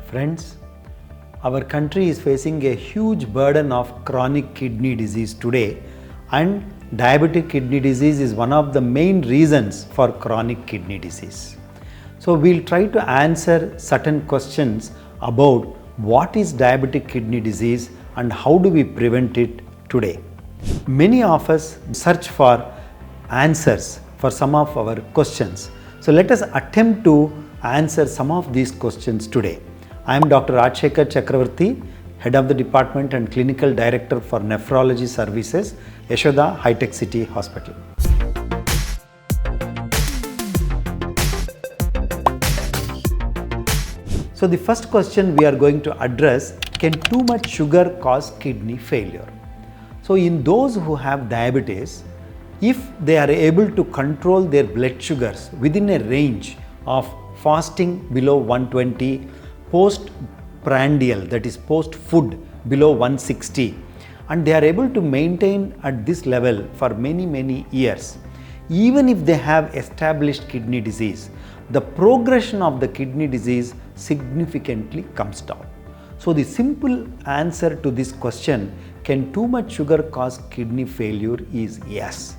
Friends, our country is facing a huge burden of chronic kidney disease today, and diabetic kidney disease is one of the main reasons for chronic kidney disease. So we'll try to answer certain questions about what is diabetic kidney disease and how do we prevent it today. Many of us search for answers for some of our questions. So let us attempt to answer some of these questions today. I am Dr. Rajshekhar Chakravarti, Head of the Department and Clinical Director for Nephrology Services, Yashoda Hi-Tech City Hospital. So the first question we are going to address, can too much sugar cause kidney failure? So in those who have diabetes, if they are able to control their blood sugars within a range of fasting below 120, post-prandial, that is post-food below 160, and they are able to maintain at this level for many years, even if they have established kidney disease, the progression of the kidney disease significantly comes down. So the simple answer to this question, can too much sugar cause kidney failure, is yes.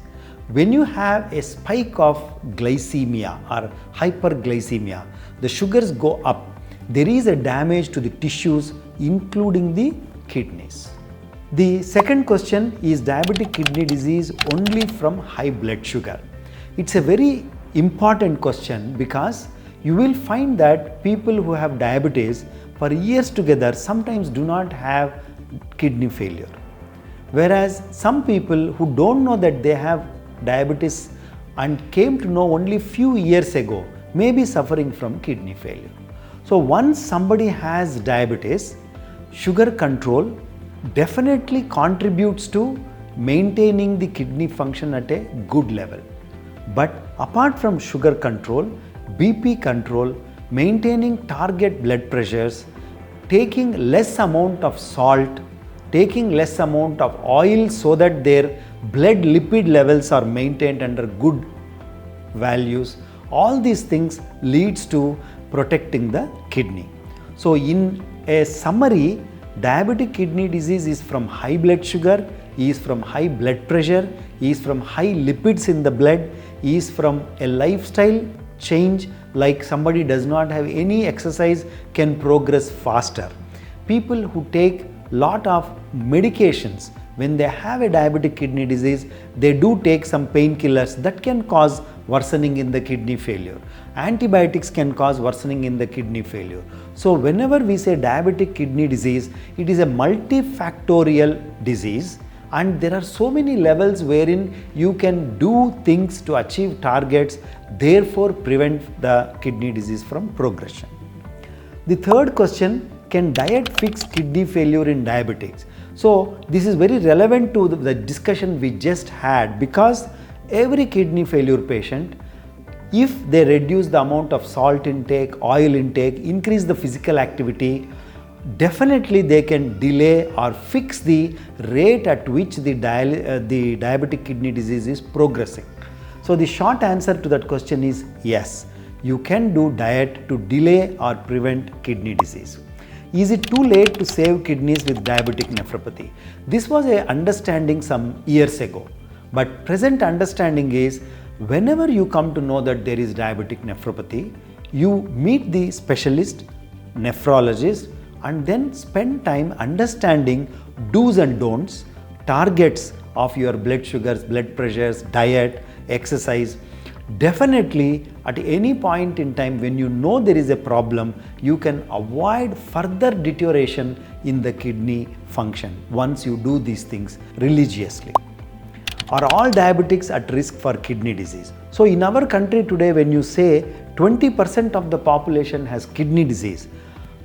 When you have a spike of glycemia or hyperglycemia, the sugars go up, there is a damage to the tissues including the kidneys. The second question, is diabetic kidney disease only from high blood sugar? It's a very important question because you will find that people who have diabetes for years together sometimes do not have kidney failure. Whereas some people who don't know that they have diabetes and came to know only few years ago may be suffering from kidney failure. So once somebody has diabetes, sugar control definitely contributes to maintaining the kidney function at a good level. But apart from sugar control, BP control, maintaining target blood pressures, taking less amount of salt, taking less amount of oil so that their blood lipid levels are maintained under good values, all these things leads to protecting the kidney. So in a summary, diabetic kidney disease is from high blood sugar, is from high blood pressure, is from high lipids in the blood, is from a lifestyle change, like somebody does not have any exercise can progress faster. People who take lot of medications, when they have a diabetic kidney disease, they do take some painkillers that can cause worsening in the kidney failure. Antibiotics can cause worsening in the kidney failure. So whenever we say diabetic kidney disease, it is a multifactorial disease, and there are so many levels wherein you can do things to achieve targets, therefore prevent the kidney disease from progression. The third question, can diet fix kidney failure in diabetics? So this is very relevant to the discussion we just had, because every kidney failure patient, if they reduce the amount of salt intake, oil intake, increase the physical activity, definitely they can delay or fix the rate at which the diabetic kidney disease is progressing. So the short answer to that question is yes, you can do diet to delay or prevent kidney disease. Is it too late to save kidneys with diabetic nephropathy? This was an understanding some years ago, but present understanding is, whenever you come to know that there is diabetic nephropathy, you meet the specialist, nephrologist, and then spend time understanding do's and don'ts, targets of your blood sugars, blood pressures, diet, exercise. Definitely at any point in time when you know there is a problem, you can avoid further deterioration in the kidney function once you do these things religiously. Are all diabetics at risk for kidney disease? So in our country today, when you say 20% of the population has kidney disease,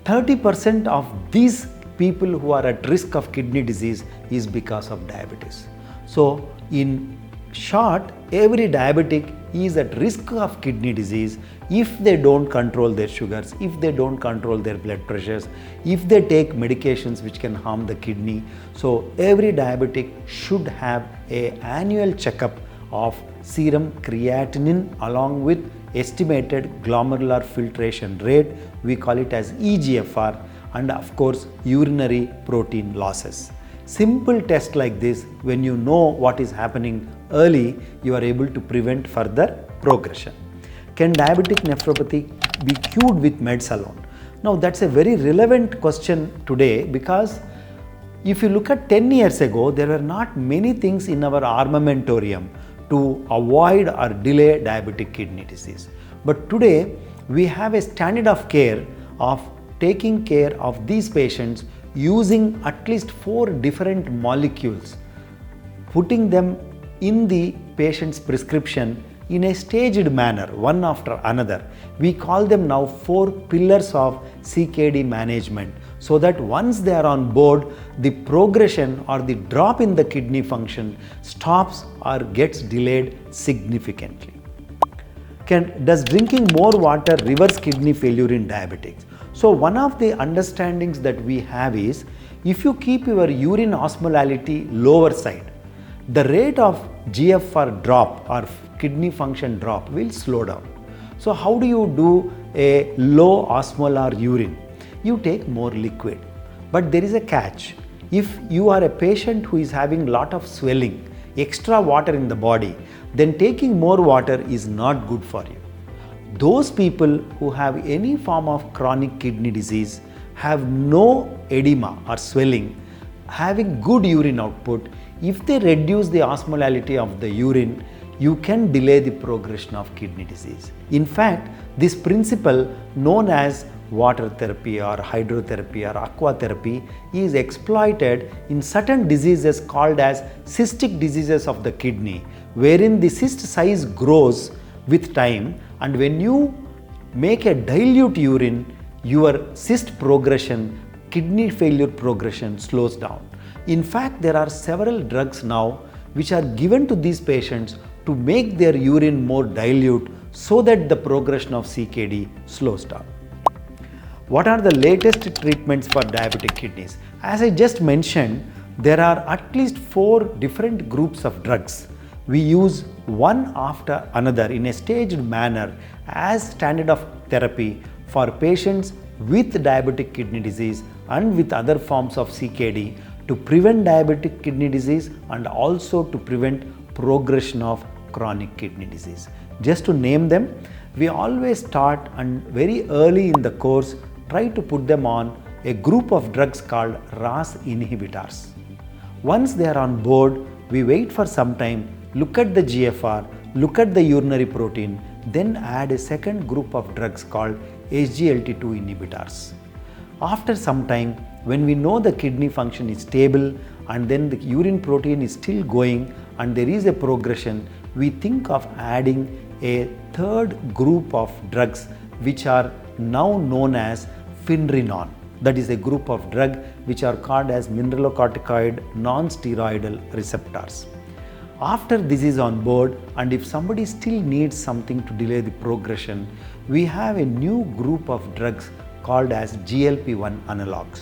30% of these people who are at risk of kidney disease is because of diabetes. So in short, every diabetic is at risk of kidney disease if they don't control their sugars, if they don't control their blood pressures, if they take medications which can harm the kidney. So every diabetic should have an annual checkup of serum creatinine along with estimated glomerular filtration rate, we call it as EGFR, and of course urinary protein losses. Simple test like this, when you know what is happening early, you are able to prevent further progression. Can diabetic nephropathy be cured with meds alone? Now that's a very relevant question today, because if you look at 10 years ago, there were not many things in our armamentarium to avoid or delay diabetic kidney disease. But today we have a standard of care of taking care of these patients using at least 4 different molecules, putting them in the patient's prescription in a staged manner, one after another. We call them now 4 pillars of CKD management, so that once they are on board, the progression or the drop in the kidney function stops or gets delayed significantly. Does drinking more water reverse kidney failure in diabetics? So one of the understandings that we have is, if you keep your urine osmolality lower side, the rate of GFR drop or kidney function drop will slow down. So how do you do a low osmolar urine? You take more liquid. But there is a catch. If you are a patient who is having lot of swelling, extra water in the body, then taking more water is not good for you. Those people who have any form of chronic kidney disease, have no edema or swelling, having good urine output, if they reduce the osmolality of the urine, you can delay the progression of kidney disease. In fact, this principle known as water therapy or hydrotherapy or aquatherapy is exploited in certain diseases called as cystic diseases of the kidney, wherein the cyst size grows with time, and when you make a dilute urine, your cyst progression, kidney failure progression slows down. In fact, there are several drugs now which are given to these patients to make their urine more dilute, so that the progression of CKD slows down. What are the latest treatments for diabetic kidneys? As I just mentioned, there are at least 4 different groups of drugs. We use one after another in a staged manner as standard of therapy for patients with diabetic kidney disease and with other forms of CKD, to prevent diabetic kidney disease and also to prevent progression of chronic kidney disease. Just to name them, we always start and very early in the course try to put them on a group of drugs called RAS inhibitors. Once they are on board, we wait for some time, look at the GFR, look at the urinary protein, then add a second group of drugs called SGLT2 inhibitors. After some time, when we know the kidney function is stable and then the urine protein is still going and there is a progression, we think of adding a third group of drugs which are now known as Finrenone. That is a group of drugs which are called as mineralocorticoid non-steroidal receptors. After this is on board, and if somebody still needs something to delay the progression, we have a new group of drugs called as GLP-1 analogs.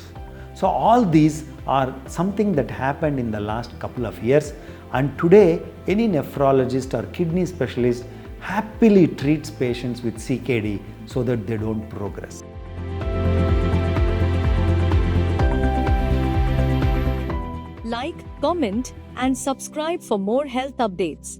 So all these are something that happened in the last couple of years, and today any nephrologist or kidney specialist happily treats patients with CKD so that they don't progress. Like, comment, and subscribe for more health updates.